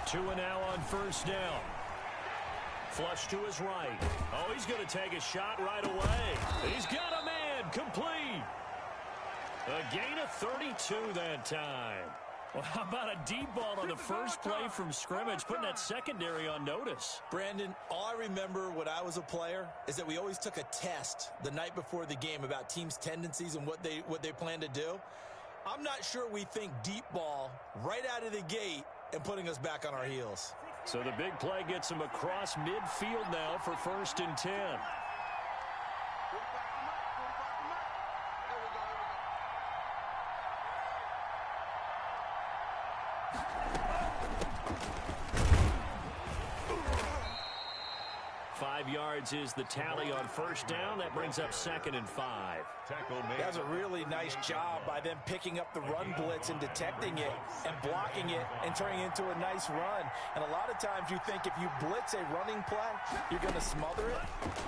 Tua now on first down. Flush to his right. Oh, he's going to take a shot right away. He's got a man. Complete. A gain of 32 that time. Well, how about a deep ball on the first play from scrimmage, putting that secondary on notice? Brandon, all I remember when I was a player is that we always took a test the night before the game about teams' tendencies and what they plan to do. I'm not sure we think deep ball right out of the gate and putting us back on our heels. So the big play gets him across midfield now for 1st and 10. 5 yards is the tally on first down. That brings up 2nd and 5. That's a really nice job by them picking up the run blitz and detecting it and blocking it and turning it into a nice run. And a lot of times you think if you blitz a running play, you're going to smother it.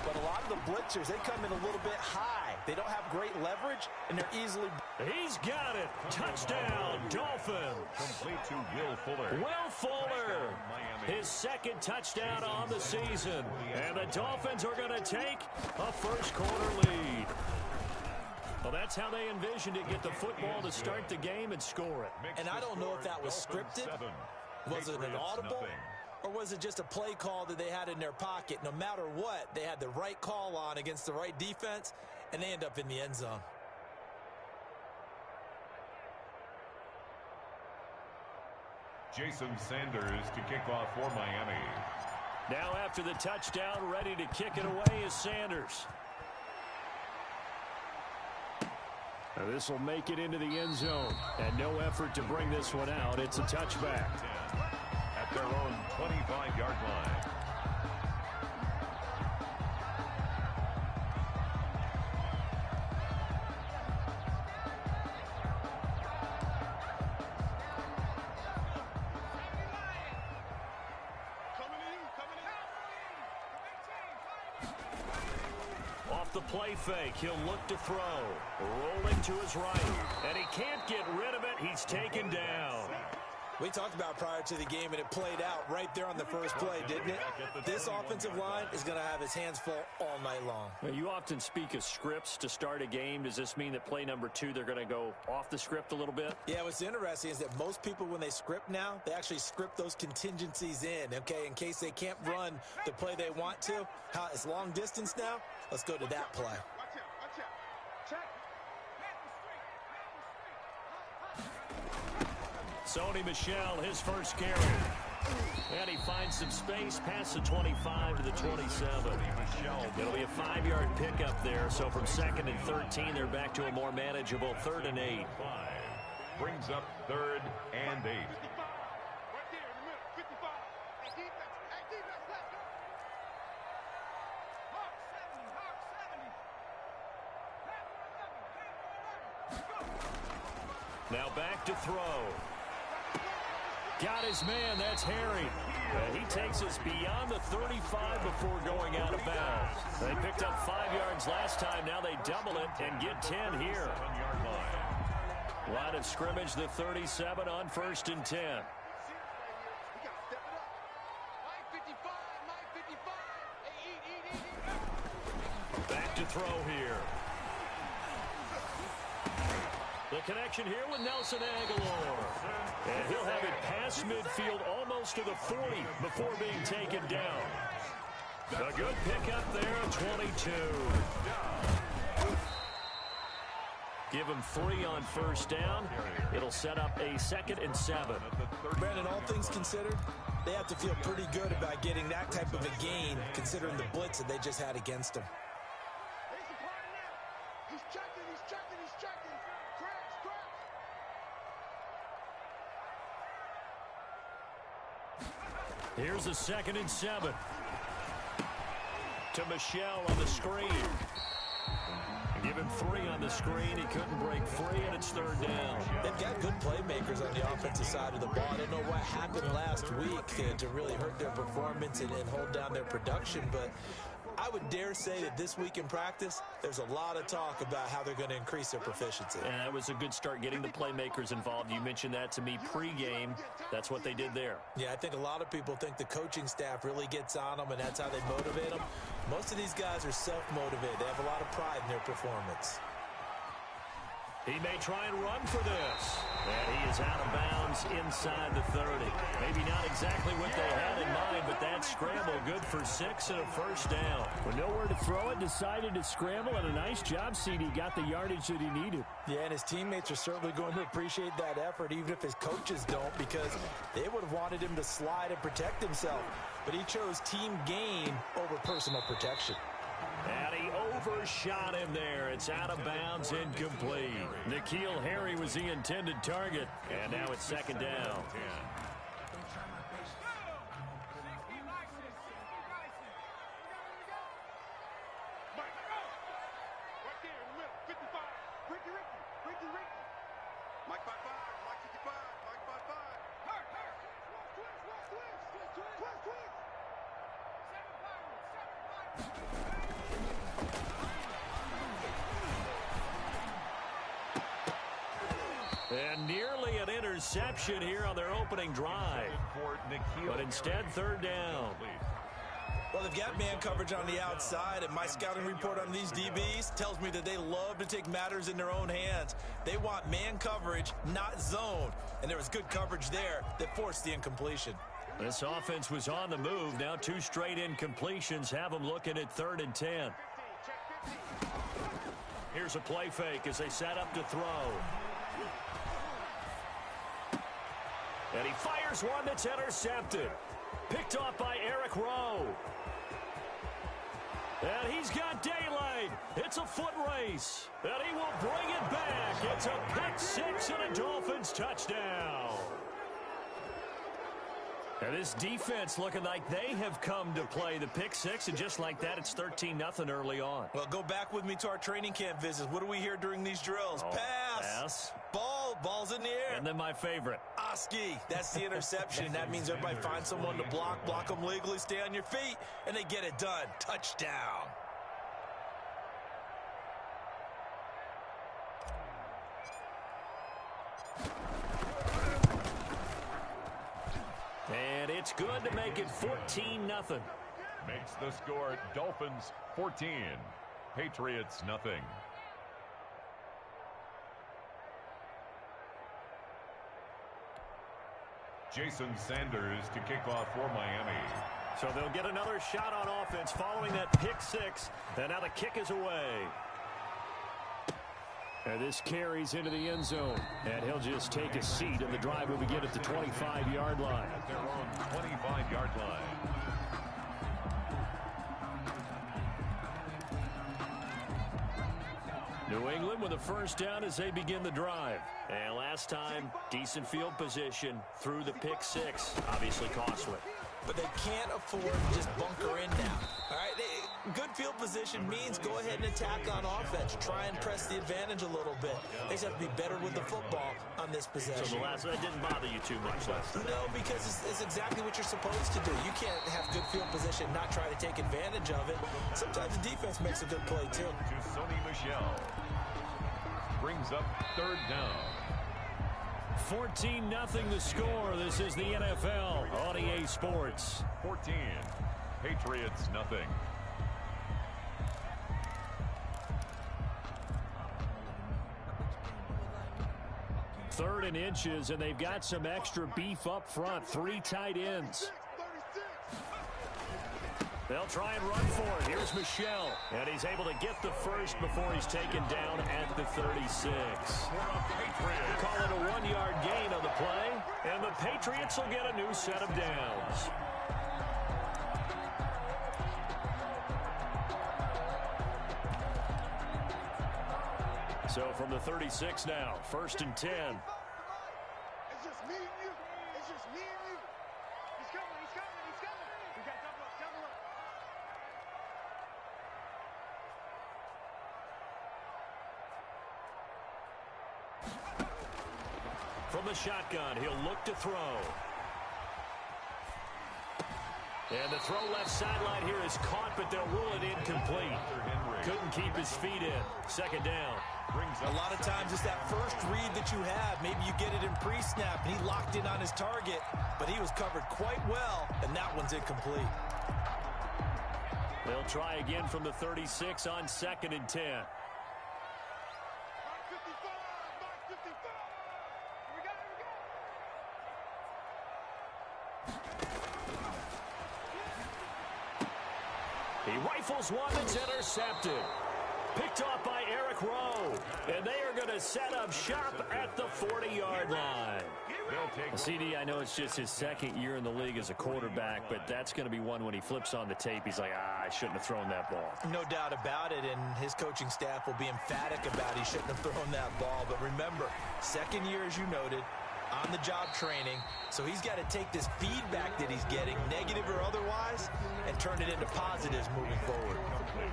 But a lot of the blitzers, they come in a little bit high. They don't have great leverage, and they're easily... He's got it. Touchdown, Dolphins. Complete to Will Fuller. Will Fuller. His 2nd touchdown on the season. And the Dolphins are going to take a first-quarter lead. Well, that's how they envisioned it, get the football to start the game and score it. And I don't know if that was scripted. Was it an audible? Or was it just a play call that they had in their pocket? No matter what, they had the right call on against the right defense, and they end up in the end zone. Jason Sanders to kick off for Miami. Now after the touchdown, ready to kick it away is Sanders. Now this will make it into the end zone. And no effort to bring this one out. It's a touchback. At their own 25-yard line. Off the play fake, he'll look to throw. Rolling to his right. And he can't get rid of it. He's taken down. We talked about prior to the game, and it played out right there on the first play, didn't it? This offensive line is going to have his hands full all night long. Well, you often speak of scripts to start a game. Does this mean that play number 2, they're going to go off the script a little bit? Yeah, what's interesting is that most people, when they script now, they actually script those contingencies in, okay, in case they can't run the play they want to. It's long distance now. Let's go to that play. Sony Michel, his first carry. And he finds some space past the 25 to the 27. It'll be a 5-yard pickup there. So from 2nd and 13, they're back to a more manageable 3rd and 8. Brings up 3rd and 8. Now back to throw. Got his man, that's Harry. And he takes us beyond the 35 before going out of bounds. They picked up 5 yards last time, now they double it and get 10 here. Line of scrimmage, the 37 on 1st and 10. Back to throw here. The connection here with Nelson Aguilar. And he'll have it past midfield almost to the 40 before being taken down. A good pickup there at 22. Give him 3 on first down. It'll set up a 2nd and 7. Brandon, all things considered, they have to feel pretty good about getting that type of a gain considering the blitz that they just had against them. Here's a 2nd and 7. To Michel on the screen. Give him 3 on the screen. He couldn't break free, and it's 3rd down. They've got good playmakers on the offensive side of the ball. I don't know what happened last week to really hurt their performance and hold down their production, but I would dare say that this week in practice, there's a lot of talk about how they're going to increase their proficiency. And that was a good start, getting the playmakers involved. You mentioned that to me pregame. That's what they did there. Yeah, I think a lot of people think the coaching staff really gets on them, and that's how they motivate them. Most of these guys are self-motivated. They have a lot of pride in their performance. He may try and run for this. And he is out of bounds inside the 30. Maybe not exactly what they had in mind, but that scramble good for 6 and a first down. With nowhere to throw it, decided to scramble, and a nice job, CD. Got the yardage that he needed. Yeah, and his teammates are certainly going to appreciate that effort, even if his coaches don't, because they would have wanted him to slide and protect himself. But he chose team gain over personal protection. And he overshot him there. It's out of bounds, incomplete. N'Keal Harry was the intended target. And now it's second down. And nearly an interception here on their opening drive. But instead, third down. Well, they've got man coverage on the outside, and my scouting report on these DBs tells me that they love to take matters in their own hands. They want man coverage, not zone. And there was good coverage there that forced the incompletion. This offense was on the move. Now 2 straight incompletions have them looking at 3rd and 10. Here's a play fake as they set up to throw. And he fires one that's intercepted. Picked off by Eric Rowe. And he's got daylight. It's a foot race. And he will bring it back. It's a pick 6 and a Dolphins touchdown. And this defense looking like they have come to play the pick 6, and just like that, it's 13-0 early on. Well, go back with me to our training camp visits. What do we hear during these drills? Pass. Ball's in the air. And then my favorite. Oski. That's the interception. That means everybody finds someone to block them legally, stay on your feet, and they get it done. Touchdown. And it's good to make it 14-0. Makes the score Dolphins 14, Patriots nothing. Jason Sanders to kick off for Miami. So they'll get another shot on offense following that pick 6. And now the kick is away. And this carries into the end zone. And he'll just take a seat, and the drive will begin at the 25-yard line. At their own 25-yard line. New England with a first down as they begin the drive. And last time, decent field position through the pick 6. Obviously costly. But they can't afford to just bunker in now. All right, good field position means go ahead and attack on offense. Try and press the advantage a little bit. They just have to be better with the football on this possession. So the last that didn't bother you too much last time. No, because it's exactly what you're supposed to do. You can't have good field position, not try to take advantage of it. Sometimes the defense makes a good play too. To Sony Michel. Brings up 3rd down. 14-0 the score. This is the NFL on EA Sports. 14, Patriots nothing. Third and inches, and they've got some extra beef up front. 3 tight ends. They'll try and run for it. Here's Michel. And he's able to get the first before he's taken down at the 36. Call it a 1-yard gain on the play. And the Patriots will get a new set of downs. So from the 36 now, 1st and 10. It's just me and you. It's just me and you. He's coming. He's coming. He's coming. We got double up. Double up. From the shotgun, he'll look to throw. And the throw left sideline here is caught, but they'll rule it incomplete. Couldn't keep his feet in. Second down. A lot of times it's that first read that you have. Maybe you get it in pre-snap, and he locked in on his target, but he was covered quite well, and that one's incomplete. They'll try again from the 36 on 2nd and 10. Mark 55, Mark 55. Here we go, here we go. He rifles one that's intercepted. Picked off by Eric Rowe. And they are going to set up shop at the 40-yard line. CD, I know it's just his second year in the league as a quarterback, but that's going to be one when he flips on the tape. He's like, I shouldn't have thrown that ball. No doubt about it, and his coaching staff will be emphatic about he shouldn't have thrown that ball. But remember, second year, as you noted, on-the-job training, so he's got to take this feedback that he's getting, negative or otherwise, and turn it into positives moving forward.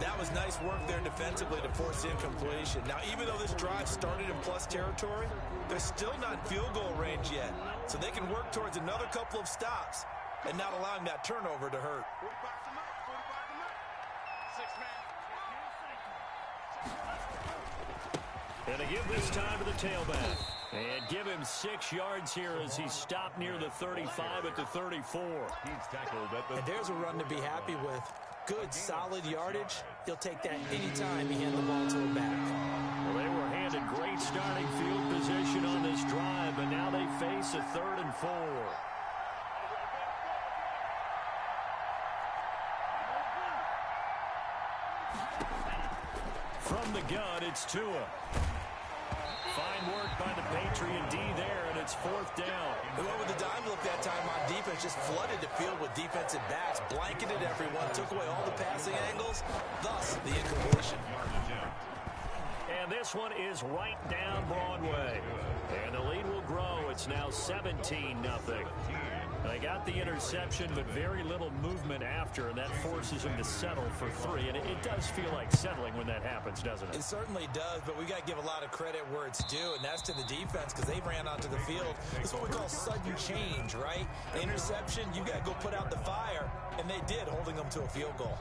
That was nice work there defensively to force incompletion. Now, even though this drive started in plus territory, they're still not in field goal range yet, so they can work towards another couple of stops and not allowing that turnover to hurt. 45 to Mike, 45 to Mike. 6 man. And they give this time to the tailback. And give him 6 yards here as he's stopped near the 35 at the 34. He's tackled at the... And there's a run to be happy with. Good, solid yardage. He'll take that anytime he hand the ball to a back. Well, they were handed great starting field position on this drive, but now they face a 3rd and 4. From the gun, it's Tua. Fine work by the Patriot D there, and it's 4th down. They went with the dime look that time on defense, just flooded the field with defensive backs, blanketed everyone, took away all the passing angles, thus the incompletion. And this one is right down Broadway. And the lead will grow. It's now 17-0. They got the interception, but very little movement after, and that forces them to settle for 3. And it does feel like settling when that happens, doesn't it? It certainly does, but we got to give a lot of credit where it's due, and that's to the defense because they ran onto the field. It's what we call sudden change, right? The interception, you got to go put out the fire, and they did, holding them to a field goal.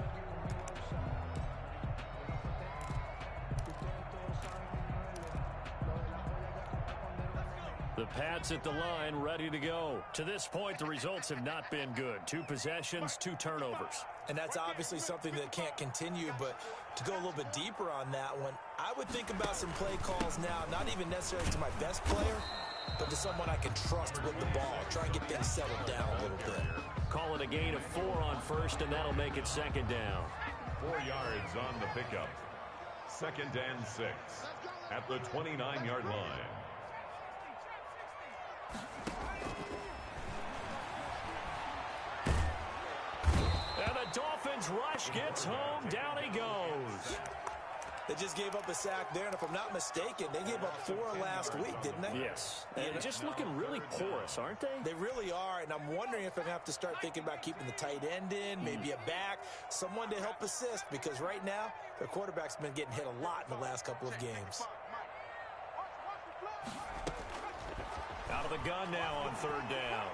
The Pats at the line, ready to go. To this point, the results have not been good. 2 possessions, 2 turnovers. And that's obviously something that can't continue, but to go a little bit deeper on that one, I would think about some play calls now, not even necessarily to my best player, but to someone I can trust with the ball. Try and get things settled down a little bit. Call it a gain of 4 on 1st, and that'll make it 2nd down. 4 yards on the pickup. 2nd and 6 at the 29-yard line. And the Dolphins rush gets home. Down he goes. They just gave up a sack there, and if I'm not mistaken, they gave up 4 last week, didn't they? Yes. And just looking really porous, aren't they? They really are, and I'm wondering if they're going to have to start thinking about keeping the tight end in, maybe a back, someone to help assist, because right now, their quarterback's been getting hit a lot in the last couple of games. Out of the gun now on 3rd down.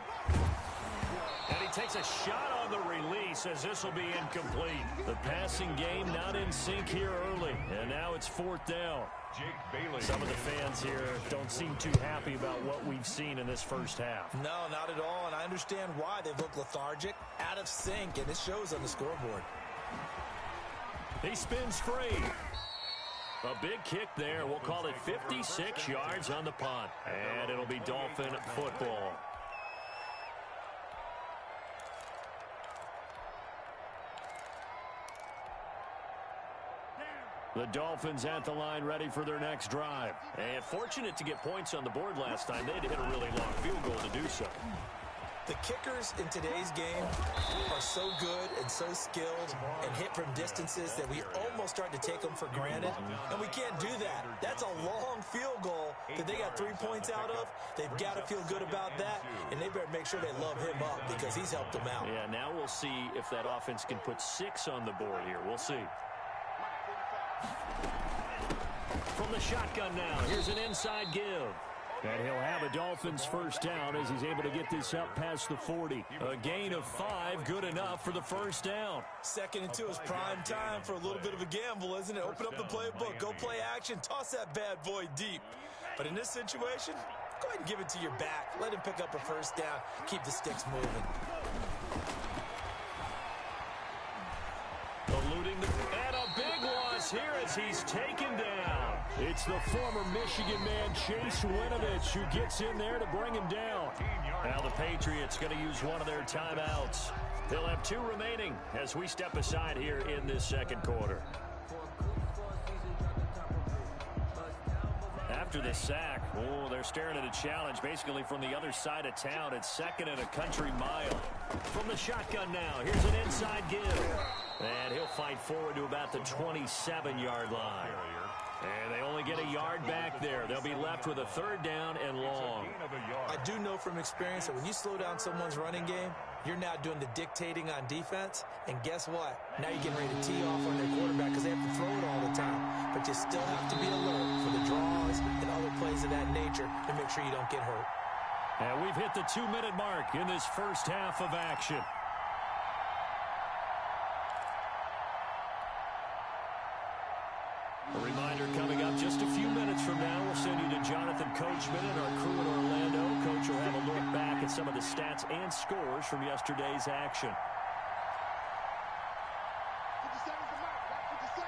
And he takes a shot on the release as this will be incomplete. The passing game not in sync here early. And now it's 4th down. Jake Bailey. Some of the fans here don't seem too happy about what we've seen in this first half. No, not at all, and I understand why. They look lethargic, out of sync, and it shows on the scoreboard. He spins free. A big kick there. We'll call it 56 yards on the punt. And it'll be Dolphin football. The Dolphins at the line ready for their next drive. And fortunate to get points on the board last time. They had to hit a really long field goal to do so. The kickers in today's game are so good and so skilled and hit from distances that we almost start to take them for granted. And we can't do that. That's a long field goal that they got 3 points out of. They've got to feel good about that, and they better make sure they love him up because he's helped them out. Yeah, now we'll see if that offense can put 6 on the board here. We'll see. From the shotgun now, here's an inside give. And he'll have a Dolphins first down as he's able to get this up past the 40. A gain of 5, good enough for the first down. 2nd and 2 is prime time for a little bit of a gamble, isn't it? Open up the playbook, go play action, toss that bad boy deep. But in this situation, go ahead and give it to your back. Let him pick up a first down. Keep the sticks moving. Eluding and a big loss here as he's taken down. It's the former Michigan man, Chase Winovich, who gets in there to bring him down. Now the Patriots going to use one of their timeouts. They'll have 2 remaining as we step aside here in this second quarter. After the sack, they're staring at a challenge basically from the other side of town. It's 2nd and a country mile. From the shotgun now, here's an inside give. And he'll fight forward to about the 27-yard line. And they only get a yard back there. They'll be left with a 3rd down and long. I do know from experience that when you slow down someone's running game, you're now doing the dictating on defense. And guess what? Now you're getting ready to tee off on their quarterback because they have to throw it all the time. But you still have to be alert for the draws and other plays of that nature to make sure you don't get hurt. And we've hit the 2-minute mark in this first half of action. A reminder coming up just a few minutes from now. We'll send you to Jonathan Coachman and our crew in Orlando. Coach will have a look back at some of the stats and scores from yesterday's action. 57's the mark. 57.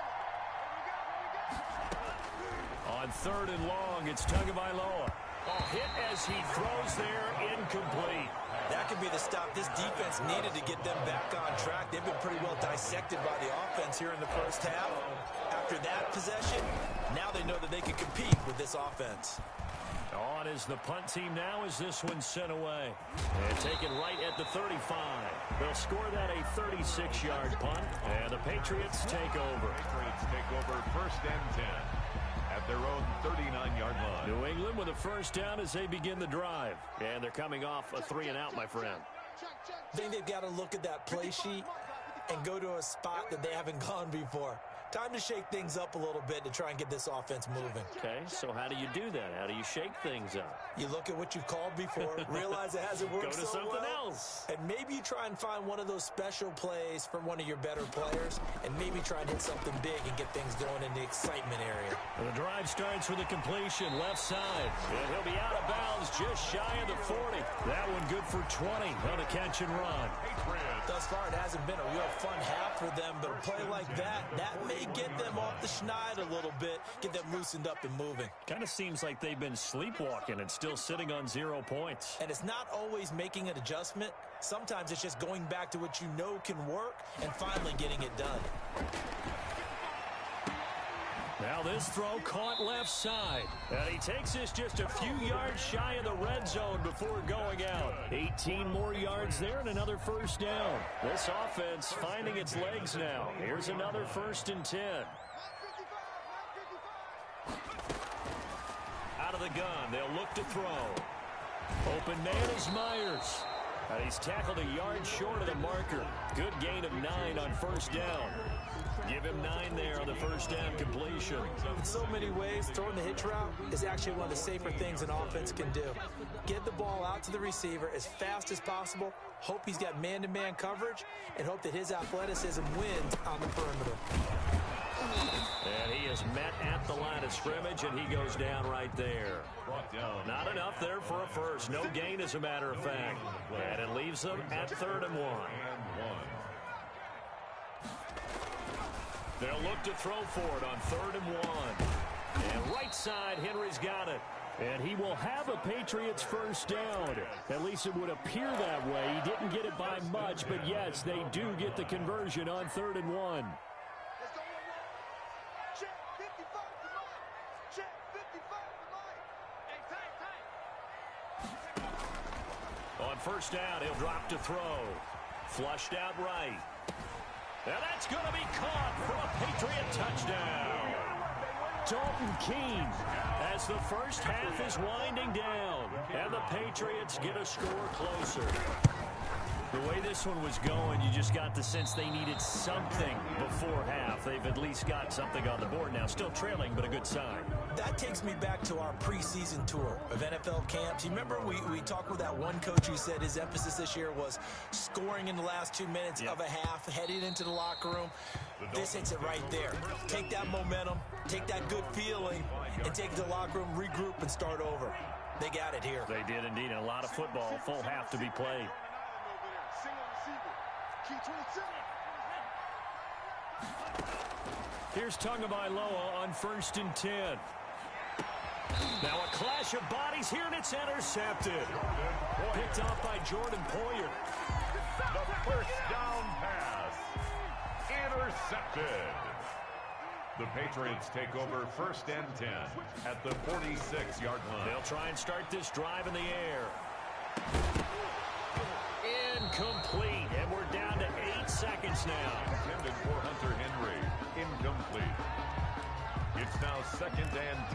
On 3rd and long, it's Tagovailoa. A hit as he throws there, incomplete. That could be the stop this defense needed to get them back on track. They've been pretty well dissected by the offense here in the first half. After that possession, now they know that they can compete with this offense. On is the punt team now as this one's sent away. And taken right at the 35. They'll score that a 36-yard punt, and the Patriots take over. Patriots take over 1st and 10 at their own 39-yard line. New England with a first down as they begin the drive. And they're coming off a 3-and-out, my friend. I think they've got to look at that play sheet and go to a spot that they haven't gone before. Time to shake things up a little bit to try and get this offense moving. Okay, so how do you do that? How do you shake things up? You look at what you've called before, realize it hasn't worked Go to so something well, else. and maybe you try and find one of those special plays for one of your better players, and maybe try and hit something big and get things going in the excitement area. And the drive starts with a completion, left side. And he'll be out of bounds just shy of the 40. That one good for 20 on a catch and run. Thus far, it hasn't been a real fun half for them, but a play like that may get them off the schneid a little bit, get them loosened up and moving. Kind of seems like they've been sleepwalking and still sitting on 0 points. And it's not always making an adjustment. Sometimes it's just going back to what you know can work and finally getting it done. Now this throw caught left side. And he takes this just a few yards shy of the red zone before going out. 18 more yards there and another first down. This offense finding its legs now. Here's another 1st and 10. Out of the gun, they'll look to throw. Open man is Myers. And he's tackled a yard short of the marker. Good gain of 9 on first down. Give him 9 there on the first down completion. In so many ways, throwing the hitch route is actually one of the safer things an offense can do. Get the ball out to the receiver as fast as possible, hope he's got man-to-man coverage, and hope that his athleticism wins on the perimeter. And he is met at the line of scrimmage, and he goes down right there. Not enough there for a first. No gain, as a matter of fact. And it leaves them at 3rd and 1. They'll look to throw for it on 3rd and 1. And right side, Henry's got it. And he will have a Patriots first down. At least it would appear that way. He didn't get it by much, but yes, they do get the conversion on 3rd and 1. Check 55 for Mike. Check 55 for Mike. Hey, tight. On first down, he'll drop to throw. Flushed out right. And that's going to be caught for a Patriot touchdown. Dalton Keene as the first half is winding down. And the Patriots get a score closer. The way this one was going, you just got the sense they needed something before half. They've at least got something on the board now. Still trailing, but a good sign. That takes me back to our preseason tour of NFL camps. You remember we talked with that one coach who said his emphasis this year was scoring in the last 2 minutes of a half, heading into the locker room. This hits it right there. Take that momentum, take that good feeling, and take it to the locker room, regroup, and start over. They got it here. They did indeed. And a lot of football, full half to be played. Here's Tagovailoa on 1st and 10. Now a clash of bodies here, and it's intercepted. Picked off by Jordan Poyer. The first down pass. Intercepted. The Patriots take over 1st and 10 at the 46-yard line. They'll try and start this drive in the air. Incomplete, and we're down to 8 seconds now. Intended for Hunter Henry. Incomplete. It's now 2nd and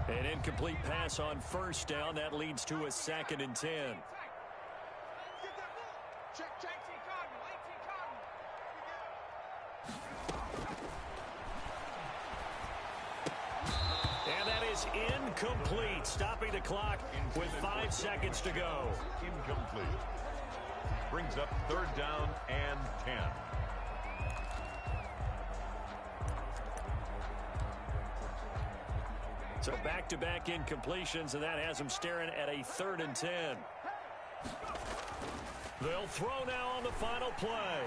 10. An incomplete pass on 1st down. That leads to a 2nd and 10. And that is incomplete, stopping the clock with 5 seconds to go. Incomplete. Brings up 3rd down and 10. So back-to-back incompletions, and that has them staring at a 3rd and 10. They'll throw now on the final play.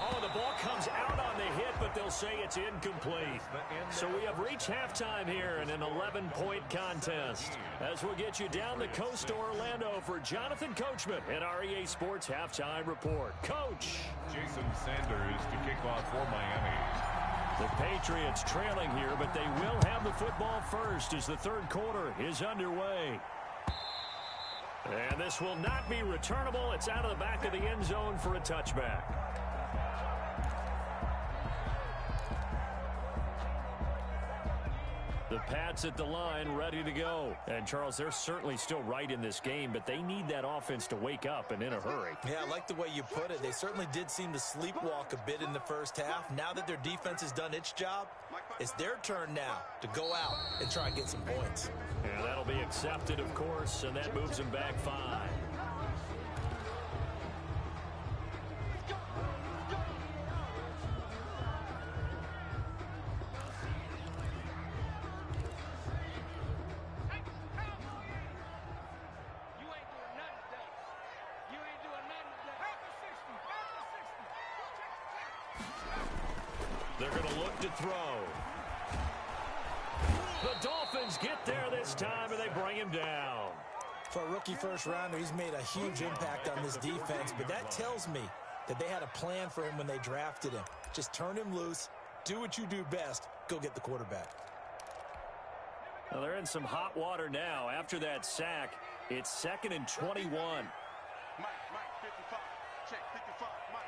Oh, the ball comes out on the hit, but they'll say it's incomplete. So we have reached halftime here in an 11-point contest. As we'll get you down the coast to Orlando for Jonathan Coachman at our EA Sports Halftime Report. Coach. Jason Sanders to kick off for Miami. The Patriots trailing here, but they will have the football first as the 3rd quarter is underway. And this will not be returnable. It's out of the back of the end zone for a touchback. The Pats at the line, ready to go. And, Charles, they're certainly still right in this game, but they need that offense to wake up and in a hurry. Yeah, I like the way you put it. They certainly did seem to sleepwalk a bit in the first half. Now that their defense has done its job, it's their turn now to go out and try and get some points. And that'll be accepted, of course, and that moves them back 5. They're going to look to throw. The Dolphins get there this time, and they bring him down. For a rookie first-rounder, he's made a huge impact on this defense, but that tells me that they had a plan for him when they drafted him. Just turn him loose, do what you do best, go get the quarterback. Well, they're in some hot water now. After that sack, it's 2nd and 21. Mike, 55. Check, 55, Mike.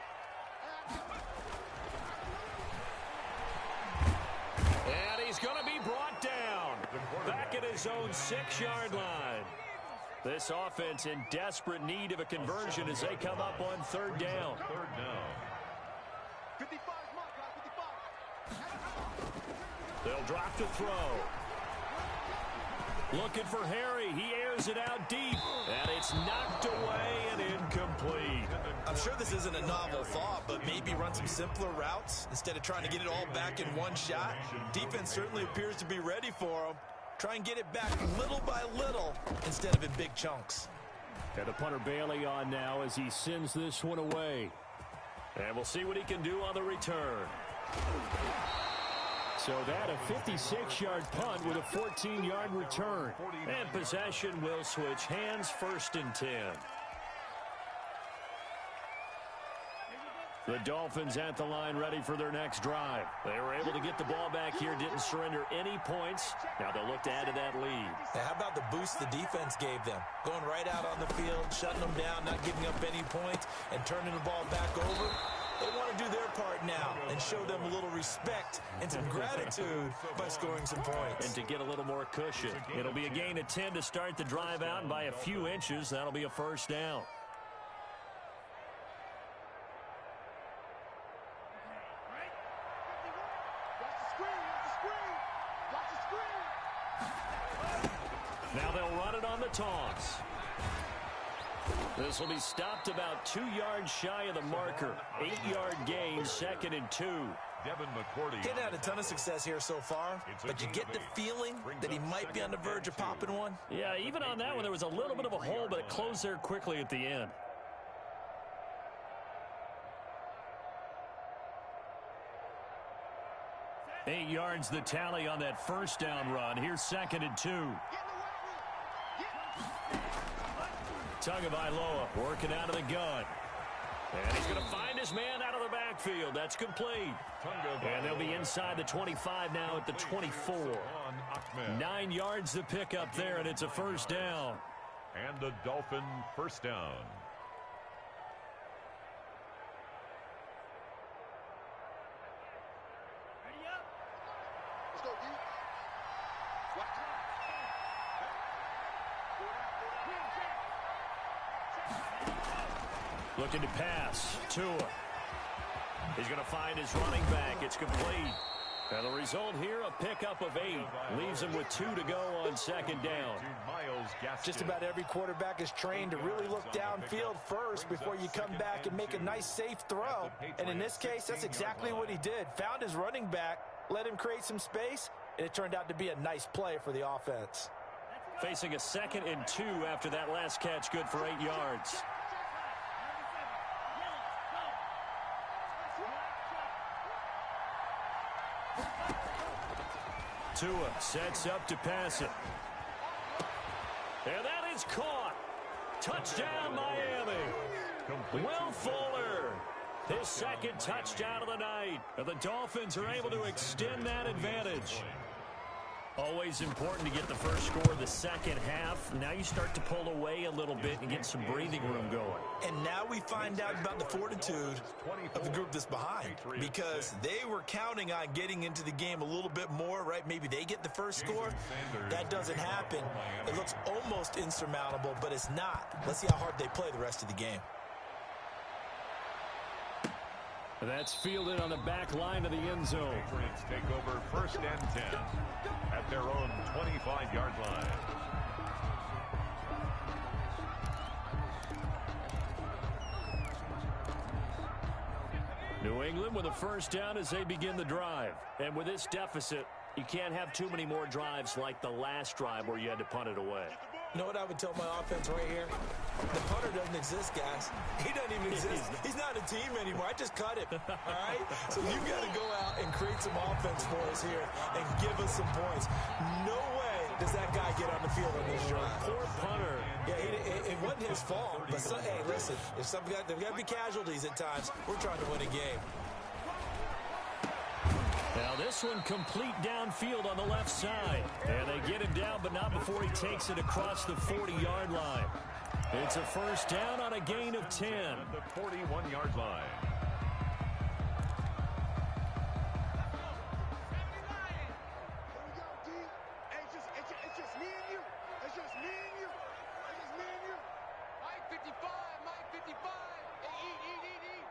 And he's going to be brought down back at his own 6-yard line. This offense in desperate need of a conversion as they come up on 3rd down. 3rd down. 55, Mike, 55. They'll drop to throw. Looking for Harry. He airs it out deep. And it's knocked away and incomplete. I'm sure this isn't a novel thought, but maybe run some simpler routes instead of trying to get it all back in one shot. Defense certainly appears to be ready for him. Try and get it back little by little instead of in big chunks. And the punter Bailey on now as he sends this one away. And we'll see what he can do on the return. So that a 56-yard punt with a 14-yard return. And possession will switch hands, 1st and 10. The Dolphins at the line ready for their next drive. They were able to get the ball back here, didn't surrender any points. Now they'll look to add to that lead. Now, how about the boost the defense gave them? Going right out on the field, shutting them down, not giving up any points, and turning the ball back over. They want to do their part now and show them a little respect and some gratitude by scoring some points. And to get a little more cushion. It'll be a gain of 10 to start the drive out, and by a few inches, that'll be a 1st down. That's the screen, that's the screen. Now they'll run it on the toss. This will be stopped about 2 yards shy of the marker. 8-yard gain, 2nd and 2. Devin McCourty. He's had a ton of success here so far, but you get the feeling that he might be on the verge of popping one. Yeah, even on that one, there was a little bit of a hole, but it closed there quickly at the end. Eight yards the tally on that first down run. Here's 2nd and 2. Tagovailoa working out of the gun. And he's going to find his man out of the backfield. That's complete. And they'll be inside the 25 now at the 24. 9 yards to pick up there, and it's a first down. And the Dolphin first down. Let's go, D. Watch out. Looking to pass. Tua. He's going to find his running back. It's complete. And the result here, a pickup of 8. Leaves him with 2 to go on 2nd down. Just about every quarterback is trained to really look downfield first before you come back and make a nice, safe throw. And in this case, that's exactly what he did. Found his running back, let him create some space, and it turned out to be a nice play for the offense. Facing a 2nd and 2 after that last catch, good for 8 yards. Tua sets up to pass it. And that is caught. Touchdown, Miami. Will Fuller, his 2nd touchdown of the night. And the Dolphins are able to extend that advantage. Always important to get the first score of the second half. Now you start to pull away a little bit and get some breathing room going. And now we find out about the fortitude of the group that's behind, because they were counting on getting into the game a little bit more, right? Maybe they get the first score. That doesn't happen. It looks almost insurmountable, but it's not. Let's see how hard they play the rest of the game. That's fielded on the back line of the end zone. Patriots take over 1st and 10 at their own 25-yard line. New England with a first down as they begin the drive. And with this deficit, you can't have too many more drives like the last drive where you had to punt it away. You know what I would tell my offense right here? The punter doesn't exist, guys. He doesn't even exist. He's not a team anymore. I just cut him, all right? So you got to go out and create some offense for us here and give us some points. No way does that guy get on the field on this drive. Poor punter. Yeah, it wasn't his fault. But, hey, listen, if there's got to be casualties at times. We're trying to win a game. Now this one complete downfield on the left side. And they get him down, but not before he takes it across the 40-yard line. It's a first down on a gain of 10. The 41-yard line. Here we go, D. Hey, it's just me and you. It's just me and you. It's just me and you. Mike 55, Mike 55. Hey, eat.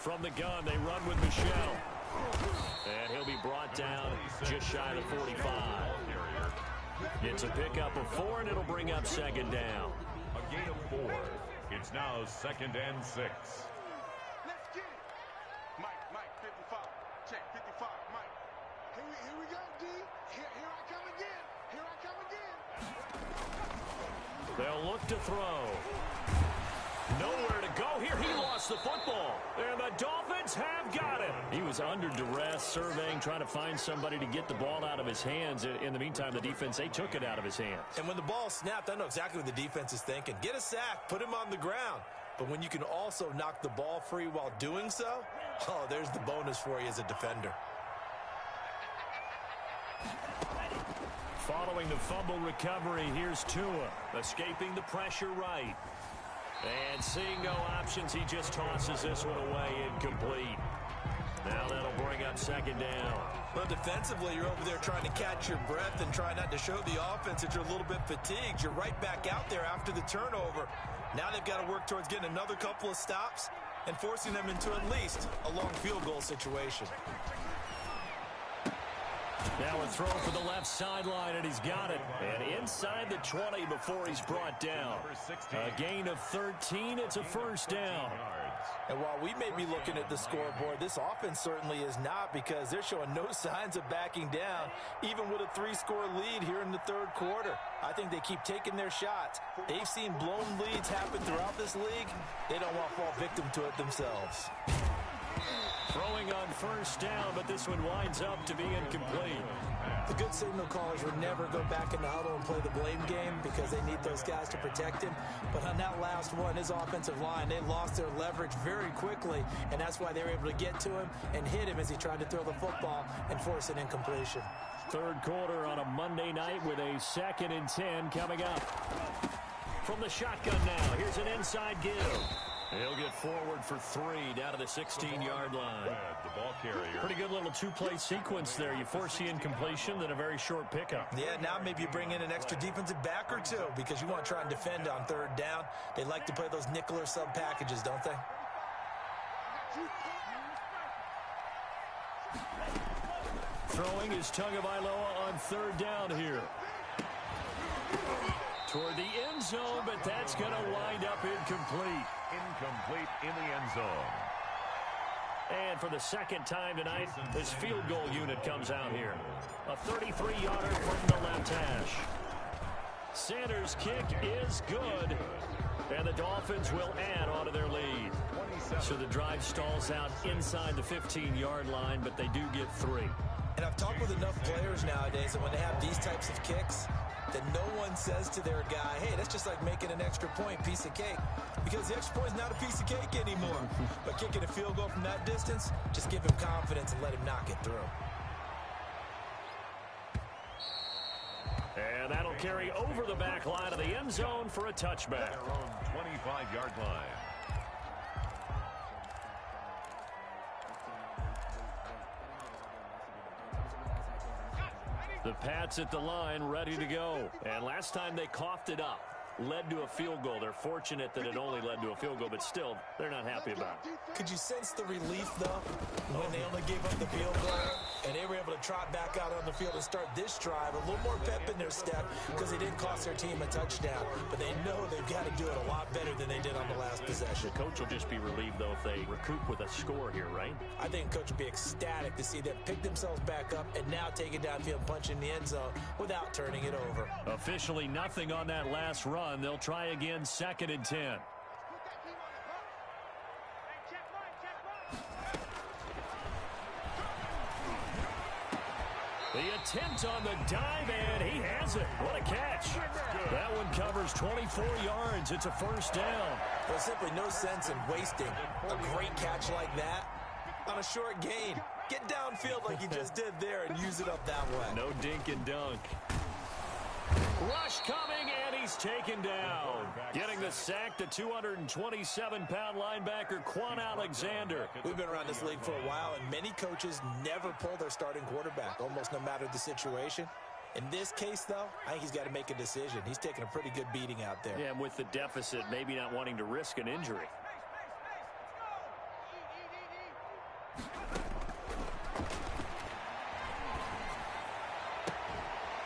From the gun, they run with Michelle. And he'll be brought down just shy of the 45. It's a pickup of 4, and it'll bring up 2nd down. A gain of 4. It's now 2nd and 6. Let's get it. Mike 55. Check 55, Mike. Here we go, D. Here I come again. Here I come again. They'll look to throw. Nowhere to go here. He lost the football. And the Dolphins have got it. He was under duress, surveying, trying to find somebody to get the ball out of his hands. In the meantime, the defense, they took it out of his hands. And when the ball snapped, I know exactly what the defense is thinking. Get a sack, put him on the ground. But when you can also knock the ball free while doing so, oh, there's the bonus for you as a defender. Following the fumble recovery, here's Tua, escaping the pressure right. And seeing no options, he just tosses this one away, incomplete. Now that'll bring up 2nd down. Well, defensively, you're over there trying to catch your breath and try not to show the offense that you're a little bit fatigued. You're right back out there after the turnover. Now they've got to work towards getting another couple of stops and forcing them into at least a long field goal situation. Now a throw for the left sideline, and he's got it. And inside the 20 before he's brought down. A gain of 13. It's a first down. And while we may be looking at the scoreboard, this offense certainly is not, because they're showing no signs of backing down, even with a 3-score lead here in the third quarter. I think they keep taking their shots. They've seen blown leads happen throughout this league. They don't want to fall victim to it themselves. Throwing on first down, but this one winds up to be incomplete. The good signal callers would never go back in the huddle and play the blame game because they need those guys to protect him. But on that last one, his offensive line, they lost their leverage very quickly, and that's why they were able to get to him and hit him as he tried to throw the football and force an incompletion. Third quarter on a Monday night with a 2nd and 10 coming up. From the shotgun now, here's an inside give. He'll get forward for 3 down to the 16-yard line. The ball carrier. Pretty good little 2-play sequence there. You force the incompletion, then a very short pickup. Yeah, now maybe you bring in an extra defensive back or two because you want to try and defend on third down. They like to play those nickel or sub packages, don't they? Throwing is Tagovailoa on third down here. Toward the end zone, but that's going to wind up incomplete. Incomplete in the end zone. And for the second time tonight, this field goal unit comes out here. A 33-yarder from the left hash. Sanders' kick is good. And the Dolphins will add on to their lead. So the drive stalls out inside the 15-yard line, but they do get 3. And I've talked with enough players nowadays that when they have these types of kicks, that no one says to their guy, hey, that's just like making an extra point, piece of cake. Because the extra point is not a piece of cake anymore. But kicking a field goal from that distance, just give him confidence and let him knock it through. And that'll carry over the back line of the end zone for a touchback. Their own 25-yard line. The Pats at the line, ready to go. And last time they coughed it up, led to a field goal. They're fortunate that it only led to a field goal, but still, they're not happy about it. Could you sense the relief, though, when they only gave up the field goal and they were able to trot back out on the field and start this drive? A little more pep in their step because they didn't cost their team a touchdown, but they know they've got to do it a lot better than they did on the last possession. The coach will just be relieved, though, if they recoup with a score here, right? I think coach will be ecstatic to see them pick themselves back up and now take it downfield and punch in the end zone without turning it over. Officially nothing on that last run. They'll try again, 2nd and 10. The attempt on the dive, and he has it. What a catch. That one covers 24 yards. It's a first down. There's simply no sense in wasting a great catch like that on a short gain. Get downfield like you just did there and use it up that way. No dink and dunk. Rush coming, and he's taken down. Getting the sack, the 227-pound linebacker, Quan Alexander. We've been around this league for a while, and many coaches never pull their starting quarterback, almost no matter the situation. In this case, though, I think he's got to make a decision. He's taking a pretty good beating out there. Yeah, and with the deficit, maybe not wanting to risk an injury.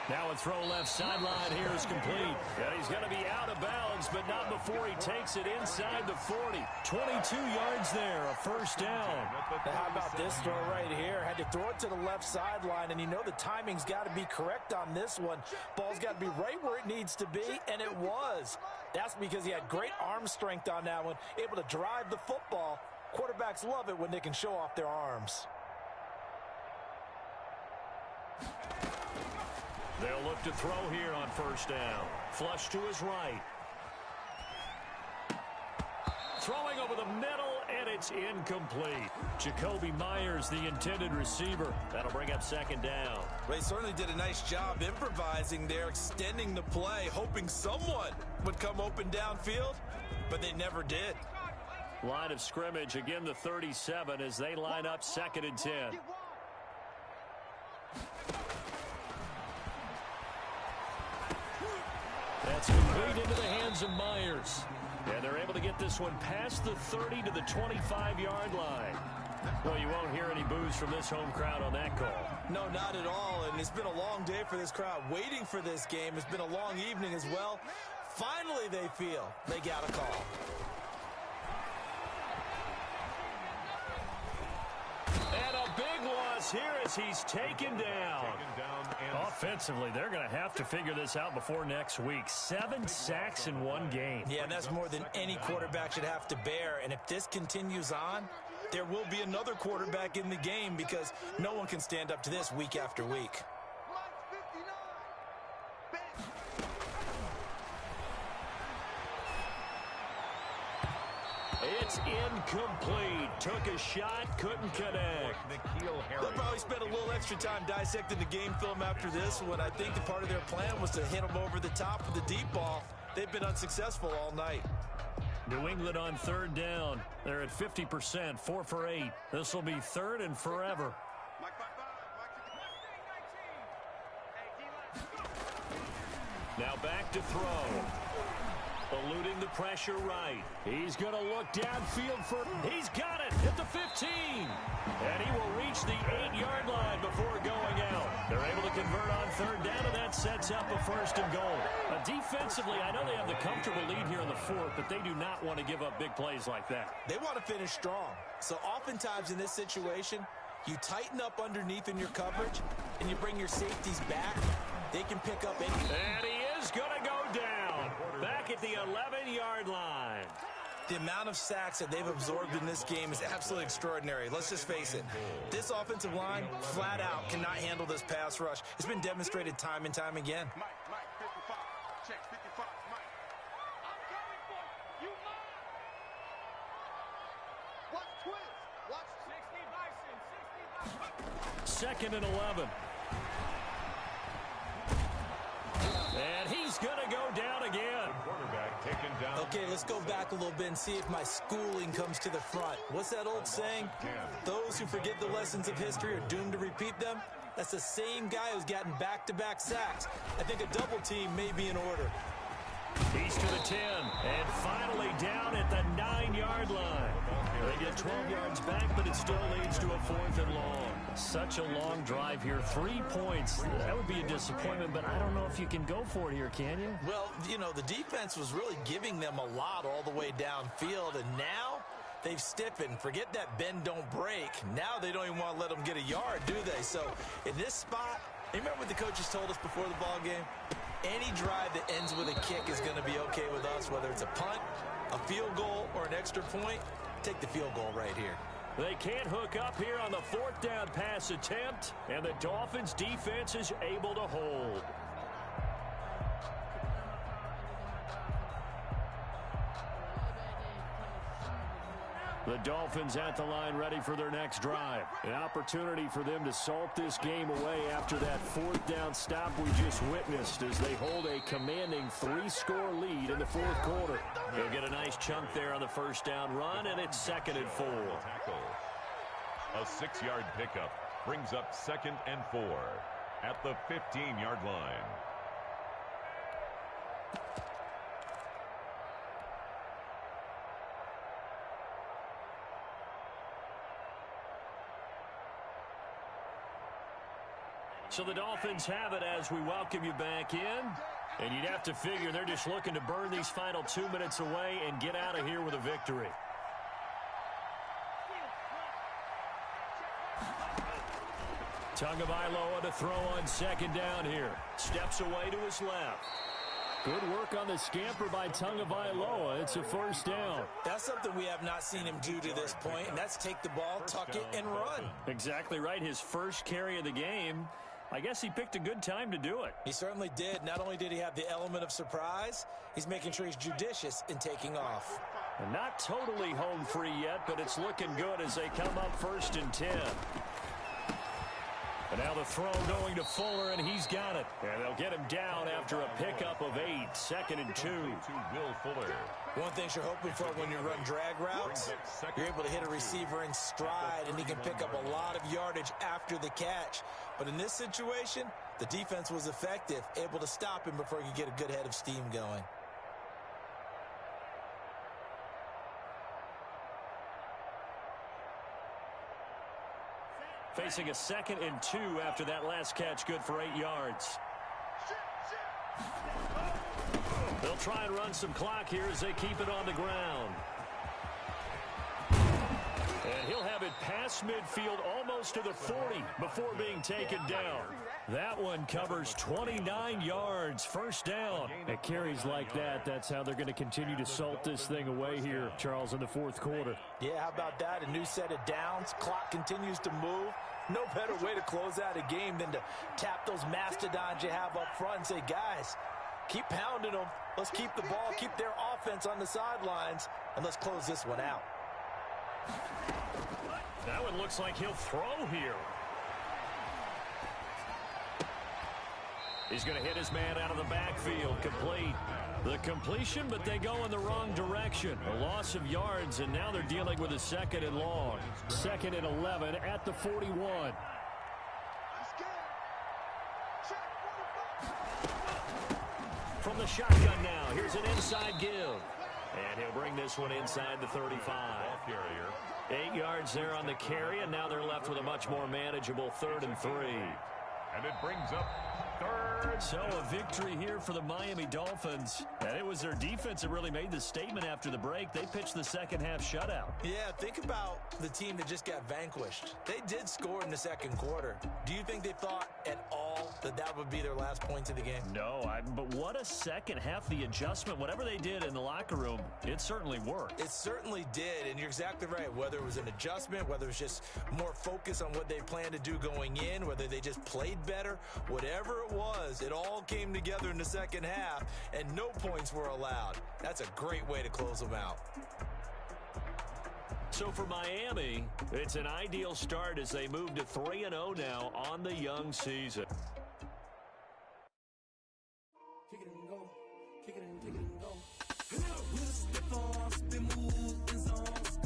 Now a throw left sideline here is complete. And he's going to be out of bounds, but not before he takes it inside the 40. 22 yards there, a first down. Now how about this throw right here? Had to throw it to the left sideline, and you know the timing's got to be correct on this one. Ball's got to be right where it needs to be, and it was. That's because he had great arm strength on that one, able to drive the football. Quarterbacks love it when they can show off their arms. They'll look to throw here on first down. Flush to his right. Throwing over the middle, and it's incomplete. Jacoby Myers, the intended receiver. That'll bring up 2nd down. They certainly did a nice job improvising there, extending the play, hoping someone would come open downfield, but they never did. Line of scrimmage, again the 37 as they line up 2nd and 10. That's complete into the hands of Myers. And they're able to get this one past the 30 to the 25-yard line. Well, you won't hear any boos from this home crowd on that call. No, not at all, and it's been a long day for this crowd waiting for this game. It's been a long evening as well. Finally, they feel they got a call. And a big loss here as he's taken down. Offensively, they're going to have to figure this out before next week. 7 sacks in one game. Yeah, and that's more than any quarterback should have to bear. And if this continues on, there will be another quarterback in the game because no one can stand up to this week after week. It's incomplete. Took a shot, couldn't connect. They'll probably spend a little extra time dissecting the game film after this one. I think the part of their plan was to hit them over the top with the deep ball. They've been unsuccessful all night. New England on third down. They're at 50%, 4 for 8. This will be third and forever. Now back to throw. Eluding the pressure right. He's going to look downfield for... He's got it at the 15. And he will reach the 8-yard line before going out. They're able to convert on third down, and that sets up a first and goal. Defensively, I know they have the comfortable lead here in the fourth, but they do not want to give up big plays like that. They want to finish strong. So oftentimes in this situation, you tighten up underneath in your coverage, and you bring your safeties back. They can pick up anything. And he is going to go down. Back at the 11-yard line. The amount of sacks that they've absorbed in this game is absolutely extraordinary. Let's just face it. This offensive line, flat out, cannot handle this pass rush. It's been demonstrated time and time again. Mike, 55. Check 55, Mike. I'm coming for you, Mike. Watch twist. Watch 60 Bison. 60 Bison. 2nd and 11. And he's going to go down again. Quarterback taken down. Okay, let's go back a little bit and see if my schooling comes to the front. What's that old saying? Those who forget the lessons of history are doomed to repeat them. That's the same guy who's gotten back-to-back sacks. I think a double team may be in order. He's to the 10. And finally down at the 9-yard line. They get 12 yards back, but it still leads to a 4th and long. Such a long drive here. 3 points. That would be a disappointment, but I don't know if you can go for it here, can you? Well, you know, the defense was really giving them a lot all the way downfield, and now they've stiffened. Forget that bend, don't break. Now they don't even want to let them get a yard, do they? So in this spot, you remember what the coaches told us before the ball game? Any drive that ends with a kick is going to be okay with us, whether it's a punt, a field goal, or an extra point. Take the field goal right here. They can't hook up here on the 4th down pass attempt, and the Dolphins defense is able to hold. The Dolphins at the line ready for their next drive. An opportunity for them to salt this game away after that 4th down stop we just witnessed as they hold a commanding 3-score lead in the 4th quarter. They'll get a nice chunk there on the first down run, and it's 2nd and 4. A 6-yard pickup brings up 2nd and 4 at the 15-yard line. So the Dolphins have it as we welcome you back in. And you'd have to figure they're just looking to burn these final 2 minutes away and get out of here with a victory. Tagovailoa to throw on 2nd down here. Steps away to his left. Good work on the scamper by Tagovailoa. It's a 1st down. That's something we have not seen him do to this point, and that's take the ball, tuck it, and run. Exactly right. His first carry of the game. I guess he picked a good time to do it. He certainly did. Not only did he have the element of surprise, he's making sure he's judicious in taking off. And not totally home free yet, but it's looking good as they come up 1st and 10. And now the throw going to Fuller, and he's got it. And they'll get him down after a pickup of 8. 2nd and 2. Will Fuller. One thing you're hoping for when you run drag routes, you're able to hit a receiver in stride, and he can pick up a lot of yardage after the catch. But in this situation, the defense was effective, able to stop him before he could get a good head of steam going. Facing a 2nd and 2 after that last catch, good for 8 yards. They'll try and run some clock here as they keep it on the ground. And he'll have it past midfield almost to the 40 before being taken down. That one covers 29 yards, first down. At carries like that, that's how they're going to continue to salt this thing away here, Charles, in the fourth quarter. Yeah, how about that? A new set of downs. Clock continues to move. No better way to close out a game than to tap those mastodons you have up front and say, guys, keep pounding them. Let's keep the ball, keep their offense on the sidelines, and let's close this one out. That one looks like he'll throw here. He's going to hit his man out of the backfield, complete. The completion, but they go in the wrong direction. A loss of yards, and now they're dealing with a 2nd and long. 2nd and 11 at the 41. From the shotgun now, here's an inside give. And he'll bring this one inside the 35. 8 yards there on the carry, and now they're left with a much more manageable 3rd and 3. And it brings up 3rd. So a victory here for the Miami Dolphins. And it was their defense that really made the statement after the break. They pitched the second half shutout. Yeah, think about the team that just got vanquished. They did score in the second quarter. Do you think they thought at all that that would be their last points of the game? No, but what a second half. The adjustment, whatever they did in the locker room, it certainly worked. It certainly did, and you're exactly right. Whether it was an adjustment, whether it was just more focus on what they planned to do going in, whether they just played better, whatever it was, it all came together in the second half, and no points were allowed. That's a great way to close them out. So for Miami, it's an ideal start as they move to 3-0 now on the young season. Kick it and go. Kick it and go. With a stiff arm, spin move in zone.